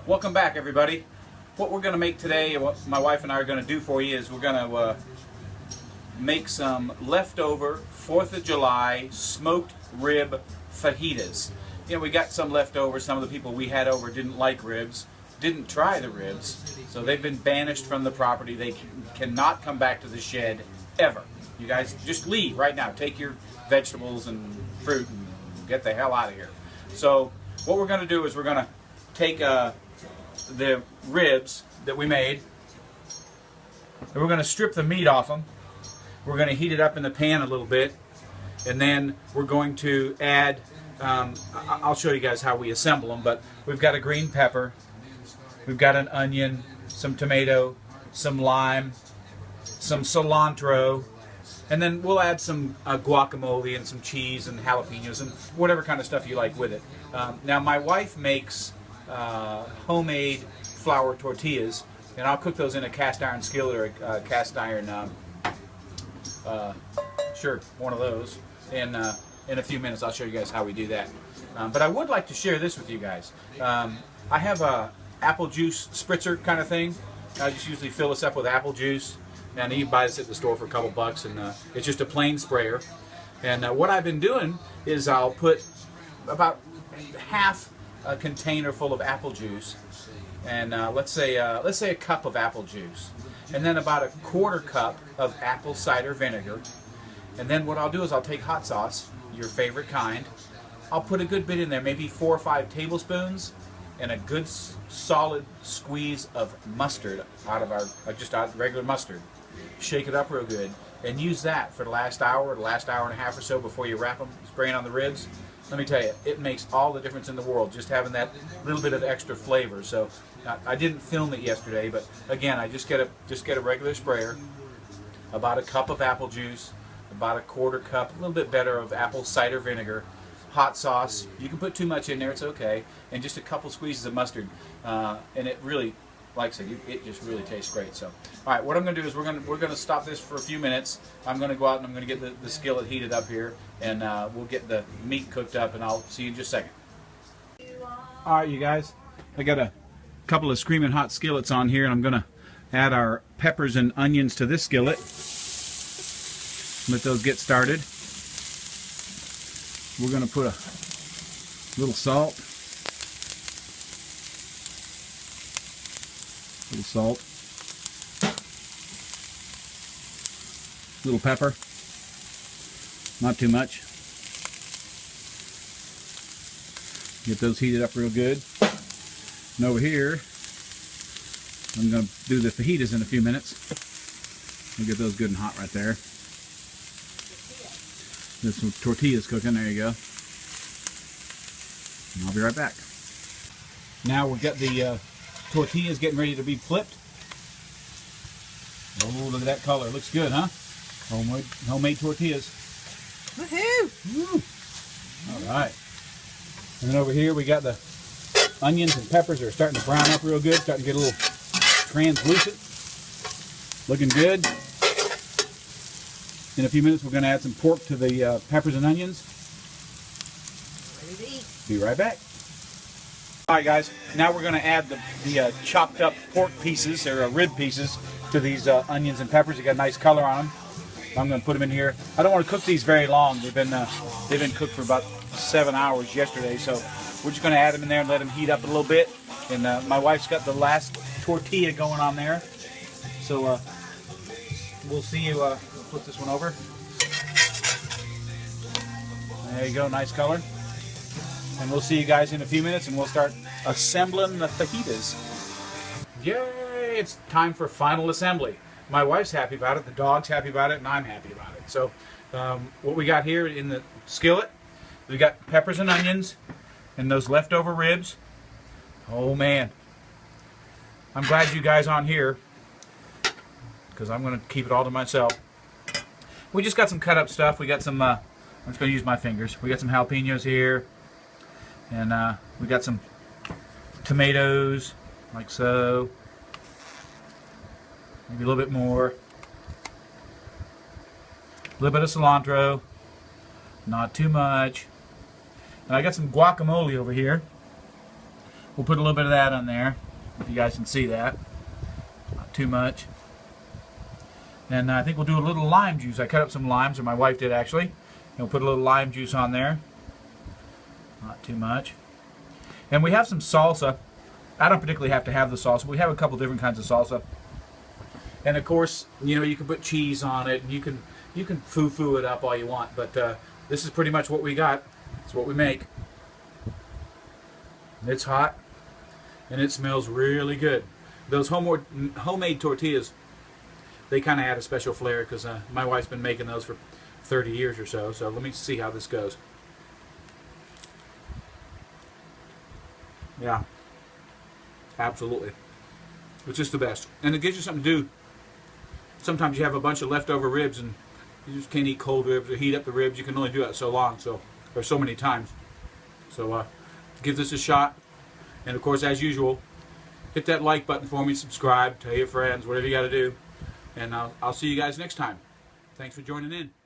Welcome back, everybody. What we're going to make today, what my wife and I are going to do for you, is we're going to make some leftover 4th of July smoked rib fajitas. You know, we got some leftover. Some of the people we had over didn't like ribs, didn't try the ribs, so they've been banished from the property. They cannot come back to the shed ever. You guys just leave right now. Take your vegetables and fruit and get the hell out of here. So what we're going to do is we're going to take the ribs that we made, and we're going to strip the meat off them. We're going to heat it up in the pan a little bit, and then we're going to add, I'll show you guys how we assemble them, but we've got a green pepper, we've got an onion, some tomato, some lime, some cilantro, and then we'll add some guacamole and some cheese and jalapenos and whatever kind of stuff you like with it. Now my wife makes homemade flour tortillas, and I'll cook those in a cast iron skillet or a cast iron, sure, one of those. And in a few minutes I'll show you guys how we do that. But I would like to share this with you guys. I have a apple juice spritzer kind of thing. I just usually fill this up with apple juice, and you can buy this at the store for a couple bucks, and it's just a plain sprayer. And what I've been doing is I'll put about half a container full of apple juice, and let's say a cup of apple juice, and then about a quarter cup of apple cider vinegar. And then what I'll do is I'll take hot sauce, your favorite kind. I'll put a good bit in there, maybe 4 or 5 tablespoons, and a good solid squeeze of mustard out of our regular mustard. Shake it up real good, and use that for the last hour or the last hour and a half or so before you wrap them, spraying on the ribs. Let me tell you, it makes all the difference in the world, just having that little bit of extra flavor. So I didn't film it yesterday, but again, I just get a regular sprayer, about a cup of apple juice, about a quarter cup, a little bit better, of apple cider vinegar, hot sauce. You can put too much in there, it's okay, and just a couple squeezes of mustard, and it really, like I said, it just really tastes great. So, all right, what I'm going to do is we're going to stop this for a few minutes. I'm going to go out and I'm going to get the skillet heated up here, and we'll get the meat cooked up, and I'll see you in just a second. All right, you guys, I got a couple of screaming hot skillets on here, and I'm going to add our peppers and onions to this skillet. Let those get started. We're going to put a little salt. Little salt, little pepper, not too much. Get those heated up real good. And over here, I'm going to do the fajitas in a few minutes. We'll get those good and hot right there. There's some tortillas cooking, there you go. And I'll be right back. Now we've got the tortillas getting ready to be flipped. Oh, look at that color. Looks good, huh? Homemade tortillas. Woohoo! Woo. All right. And then over here we got the onions and peppers are starting to brown up real good, starting to get a little translucent. Looking good. In a few minutes we're going to add some pork to the peppers and onions. Ready to eat. Be right back. Alright guys, now we're going to add the chopped up pork pieces, or rib pieces, to these onions and peppers. They got a nice color on them. I'm going to put them in here. I don't want to cook these very long. They've been cooked for about 7 hours yesterday, so we're just going to add them in there and let them heat up a little bit. And my wife's got the last tortilla going on there, so we'll see you. We'll flip this one over. There you go, nice color. And we'll see you guys in a few minutes, and we'll start assembling the fajitas. Yay! It's time for final assembly. My wife's happy about it, the dog's happy about it, and I'm happy about it. So what we got here in the skillet, we got peppers and onions and those leftover ribs. Oh man, I'm glad you guys aren't here, because I'm going to keep it all to myself. We just got some cut up stuff. We got some, I'm just going to use my fingers. We got some jalapenos here. And we got some tomatoes, like so. Maybe a little bit more. A little bit of cilantro. Not too much. And I got some guacamole over here. We'll put a little bit of that on there, if you guys can see that. Not too much. And I think we'll do a little lime juice. I cut up some limes, or my wife did actually. And we'll put a little lime juice on there. Not too much. And we have some salsa. I don't particularly have to have the salsa. We have a couple different kinds of salsa. And of course, you know, you can put cheese on it, and you can foo-foo it up all you want. But this is pretty much what we got. It's what we make. It's hot, and it smells really good. Those homemade tortillas, they kind of add a special flair, because my wife's been making those for 30 years or so. So let me see how this goes. Yeah, absolutely. It's just the best. And it gives you something to do. Sometimes you have a bunch of leftover ribs and you just can't eat cold ribs or heat up the ribs. You can only do that so long, or so many times. So give this a shot. And of course, as usual, hit that like button for me, subscribe, tell your friends, whatever you got to do. And I'll see you guys next time. Thanks for joining in.